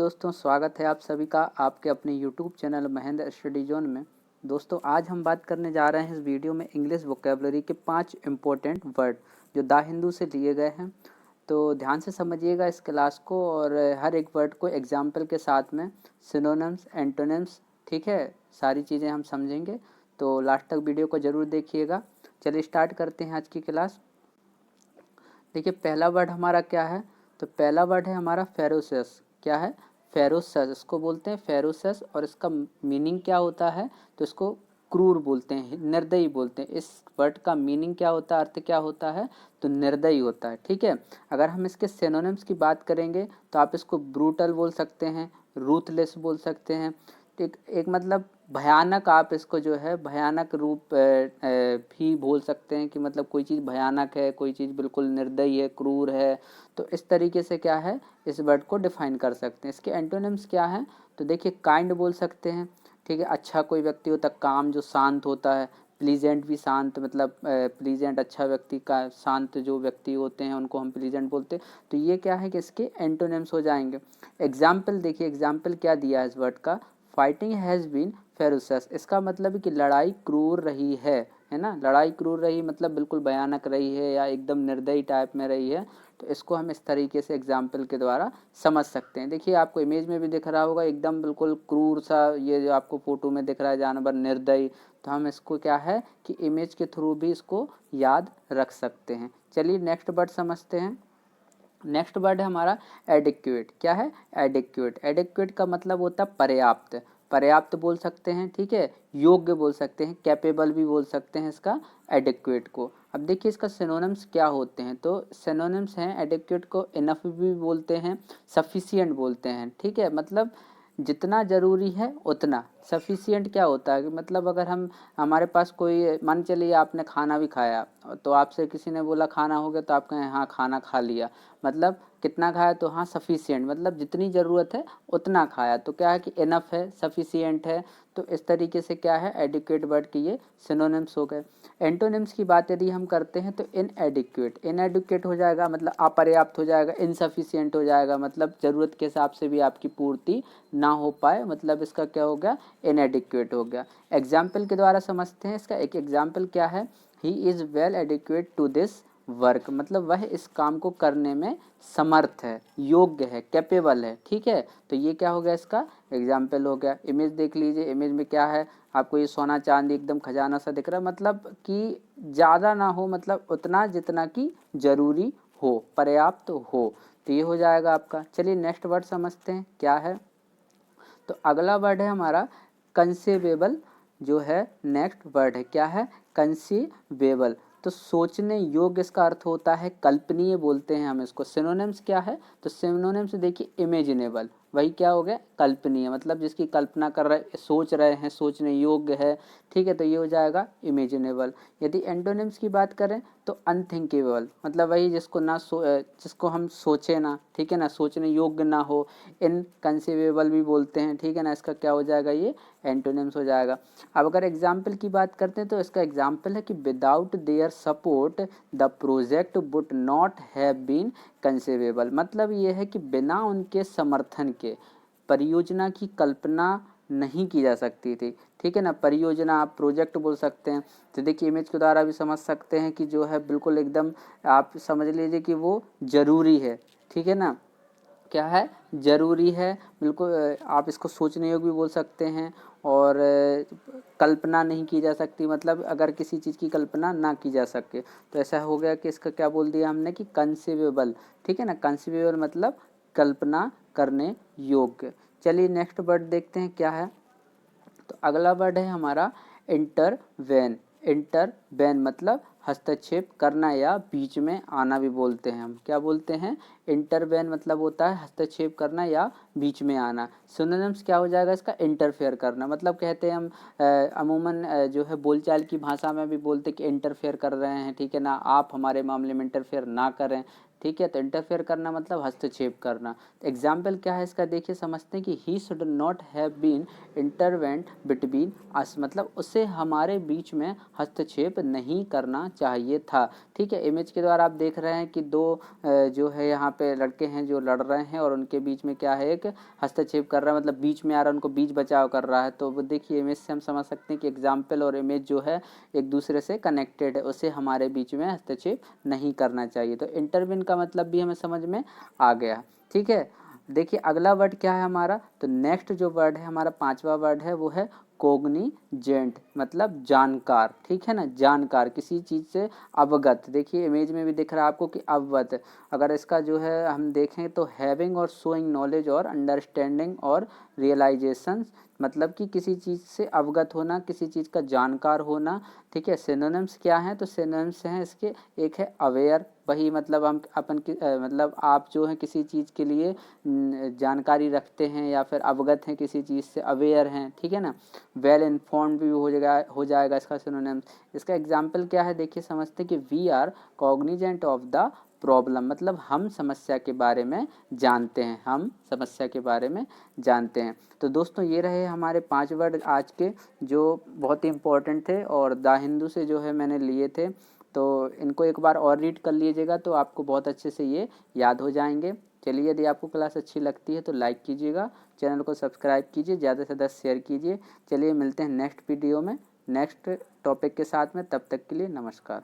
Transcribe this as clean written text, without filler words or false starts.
दोस्तों, स्वागत है आप सभी का आपके अपने YouTube channel Mahendra study zone में। दोस्तों, आज हम बात करने जा रहे हैं इस वीडियो में इंग्लिश वोकेबलरी के 5 इम्पोर्टेंट वर्ड जो द हिंदू से लिए गए हैं। तो ध्यान से समझिएगा इस क्लास को और हर एक वर्ड को एग्जाम्पल के साथ में सिनोनिम्स, एंटोनिम्स, ठीक है, सारी चीज़ें हम समझेंगे। तो लास्ट तक वीडियो को ज़रूर देखिएगा। चलिए स्टार्ट करते हैं आज की क्लास। देखिए, पहला वर्ड हमारा क्या है? तो पहला वर्ड है हमारा फेरोसियस। क्या है? फेरोसियस। इसको बोलते हैं फेरोसियस और इसका मीनिंग क्या होता है? तो इसको क्रूर बोलते हैं, निर्दयी बोलते हैं। इस वर्ड का मीनिंग क्या होता है, अर्थ क्या होता है? तो निर्दयी होता है। ठीक है। अगर हम इसके सिनोनिम्स की बात करेंगे तो आप इसको ब्रूटल बोल सकते हैं, रूथलेस बोल सकते हैं। एक मतलब भयानक, आप इसको जो है भयानक रूप भी बोल सकते हैं कि मतलब कोई चीज़ भयानक है, कोई चीज़ बिल्कुल निर्दयी है, क्रूर है। तो इस तरीके से क्या है, इस वर्ड को डिफाइन कर सकते हैं। इसके एंटोनिम्स क्या हैं? तो देखिए, काइंड बोल सकते हैं, ठीक है, अच्छा कोई व्यक्ति होता है, काम जो शांत होता है। प्लीजेंट भी शांत, मतलब प्लीजेंट अच्छा व्यक्ति का, शांत जो व्यक्ति होते हैं उनको हम प्लीजेंट बोलते हैं। तो ये क्या है कि इसके एंटोनिम्स हो जाएंगे। एग्जाम्पल देखिए, एग्जाम्पल क्या दिया है इस वर्ड का? Fighting has been ferocious. इसका मतलब है कि लड़ाई क्रूर रही है ना। लड़ाई क्रूर रही मतलब बिल्कुल भयानक रही है या एकदम निर्दयी टाइप में रही है। तो इसको हम इस तरीके से एग्जाम्पल के द्वारा समझ सकते हैं। देखिए, आपको इमेज में भी दिख रहा होगा एकदम बिल्कुल क्रूर सा, ये जो आपको फोटो में दिख रहा है जानवर निर्दयी। तो हम इसको क्या है कि इमेज के थ्रू भी इसको याद रख सकते हैं। चलिए नेक्स्ट वर्ड समझते हैं। नेक्स्ट वर्ड है हमारा एडिक्वेट। क्या है? एडिक्वेट। एडिक्वेट का मतलब होता है पर्याप्त। पर्याप्त बोल सकते हैं, ठीक है, योग्य बोल सकते हैं, कैपेबल भी बोल सकते हैं इसका एडिक्वेट को। अब देखिए इसका सिनोनिम्स क्या होते हैं। तो सिनोनिम्स हैं, एडिक्वेट को इनफ भी बोलते हैं, सफिशिएंट बोलते हैं, ठीक है, मतलब जितना ज़रूरी है उतना। सफिशिएंट क्या होता है कि मतलब अगर हम, हमारे पास कोई, मान चलिए आपने खाना भी खाया तो आपसे किसी ने बोला खाना हो गया, तो आप कहें हाँ खाना खा लिया, मतलब कितना खाया? तो हाँ सफिशिएंट, मतलब जितनी ज़रूरत है उतना खाया। तो क्या है कि इनफ है, सफिशिएंट है। तो इस तरीके से क्या है, एडिक्वेट वर्ड के ये सिनोनिम्स हो गए। एंटोनिम्स की बात यदि हम करते हैं तो इनएडिक्वेट। इनएडिक्वेट हो जाएगा मतलब अपर्याप्त हो जाएगा, इनसफिशिएंट हो जाएगा, मतलब ज़रूरत के हिसाब से भी आपकी पूर्ति ना हो पाए, मतलब इसका क्या हो गया, इनएडिक्वेट हो गया। एग्जाम्पल के द्वारा समझते हैं इसका। एक एग्जाम्पल क्या है? He is well adequate to this work, मतलब वह इस काम को करने में समर्थ है, योग्य है, कैपेबल है, ठीक है। तो ये क्या हो गया, इसका एग्जाम्पल हो गया। इमेज देख लीजिए, इमेज में क्या है आपको, ये सोना चांदी एकदम खजाना सा दिख रहा है, मतलब कि ज़्यादा ना हो, मतलब उतना जितना कि जरूरी हो, पर्याप्त हो। तो ये हो जाएगा आपका। चलिए नेक्स्ट वर्ड समझते हैं क्या है। तो अगला वर्ड है हमारा कंसेवेबल, जो है नेक्स्ट वर्ड है। क्या है? कंसीवेबल। तो सोचने योग्य इसका अर्थ होता है, कल्पनीय बोलते हैं हम इसको। सिनोनिम्स क्या है? तो सिनोनिम्स देखिए, इमेजिनेबल, वही क्या हो गया, कल्पनीय, मतलब जिसकी कल्पना कर रहे, सोच रहे हैं, सोचने योग्य है, ठीक है। तो ये हो जाएगा इमेजिनेबल। यदि एंटोनिम्स की बात करें तो अनथिंकेबल, मतलब वही जिसको ना जिसको हम सोचे ना, ठीक है ना, सोचने योग्य ना हो। इनकंसीवेबल भी बोलते हैं, ठीक है ना। इसका क्या हो जाएगा, ये एंटोनिम्स हो जाएगा। अब अगर एग्जाम्पल की बात करते हैं तो इसका एग्जाम्पल है कि without their support the project would not have been conceivable. मतलब ये है कि बिना उनके समर्थन के परियोजना की कल्पना नहीं की जा सकती थी, ठीक है ना। परियोजना, आप प्रोजेक्ट बोल सकते हैं। तो देखिए इमेज के द्वारा भी समझ सकते हैं कि जो है बिल्कुल एकदम आप समझ लीजिए कि वो ज़रूरी है, ठीक है ना। क्या है? ज़रूरी है, बिल्कुल। आप इसको सोचने योग्य भी बोल सकते हैं और कल्पना नहीं की जा सकती, मतलब अगर किसी चीज़ की कल्पना ना की जा सके तो ऐसा हो गया कि इसका क्या बोल दिया हमने कि कंसीवेबल, ठीक है ना। कंसीवेबल मतलब कल्पना करने योग्य। चलिए नेक्स्ट वर्ड देखते हैं क्या है। तो अगला वर्ड है हमारा इंटरवेन। इंटरवेन मतलब हस्तक्षेप करना या बीच में आना भी बोलते हैं हम। क्या बोलते हैं? इंटरवेन मतलब होता है हस्तक्षेप करना या बीच में आना। सिनोनिम्स क्या हो जाएगा इसका? इंटरफेयर करना, मतलब कहते हैं हम अमूमन जो है बोलचाल की भाषा में भी बोलते कि इंटरफेयर कर रहे हैं, ठीक है ना, आप हमारे मामले में इंटरफेयर ना करें, ठीक है। तो इंटरफेयर करना मतलब हस्तक्षेप करना। तो एग्जाम्पल क्या है इसका, देखिए समझते हैं कि he should not have been intervened between us, मतलब उससे हमारे बीच में हस्तक्षेप नहीं करना चाहिए था। ठीक है। इमेज के द्वारा आप देख रहे हैं कि दो जो है यहाँ पे लड़के हैं जो लड़ रहे हैं और उनके बीच में क्या है, एक हस्तक्षेप कर रहा है, मतलब बीच में आ रहा है, उनको बीच बचाव कर रहा है। तो वो देखिए इमेज से हम समझ सकते हैं कि एग्जाम्पल और इमेज जो है एक दूसरे से कनेक्टेड है, उसे हमारे बीच में हस्तक्षेप नहीं करना चाहिए। तो इंटरविन का मतलब भी हमें समझ में आ गया। ठीक है। देखिए अगला वर्ड क्या है हमारा, तो नेक्स्ट जो वर्ड है हमारा पांचवा वर्ड है वो है कोग्निजेंट, मतलब जानकार। ठीक है ना, जानकार, किसी चीज़ से अवगत। देखिए इमेज में भी दिख रहा है आपको कि अवगत। अगर इसका जो है हम देखें तो हैविंग और शोइंग नॉलेज और अंडरस्टैंडिंग और रियलाइजेशन, मतलब कि किसी चीज़ से अवगत होना, किसी चीज़ का जानकार होना। ठीक है। सिनोनिम्स क्या हैं, तो सिनोनिम्स हैं इसके, एक है अवेयर, वही मतलब हम अपन की मतलब आप जो है किसी चीज़ के लिए जानकारी रखते हैं या फिर अवगत हैं किसी चीज़ से, अवेयर हैं। ठीक है ना। वेल इन्फॉर्म्ड भी हो जाएगा इसका सिनोनिम्स। इसका एग्जाम्पल क्या है, देखिए समझते हैं कि we are cognizant of the problem, मतलब हम समस्या के बारे में जानते हैं, हम समस्या के बारे में जानते हैं। तो दोस्तों ये रहे हमारे 5 वर्ड आज के, जो बहुत ही इंपॉर्टेंट थे और द हिंदू से जो है मैंने लिए थे। तो इनको एक बार और रीड कर लीजिएगा तो आपको बहुत अच्छे से ये याद हो जाएंगे। चलिए, यदि आपको क्लास अच्छी लगती है तो लाइक कीजिएगा, चैनल को सब्सक्राइब कीजिए, ज़्यादा से ज़्यादा शेयर कीजिए। चलिए मिलते हैं नेक्स्ट वीडियो में नेक्स्ट टॉपिक के साथ में, तब तक के लिए नमस्कार।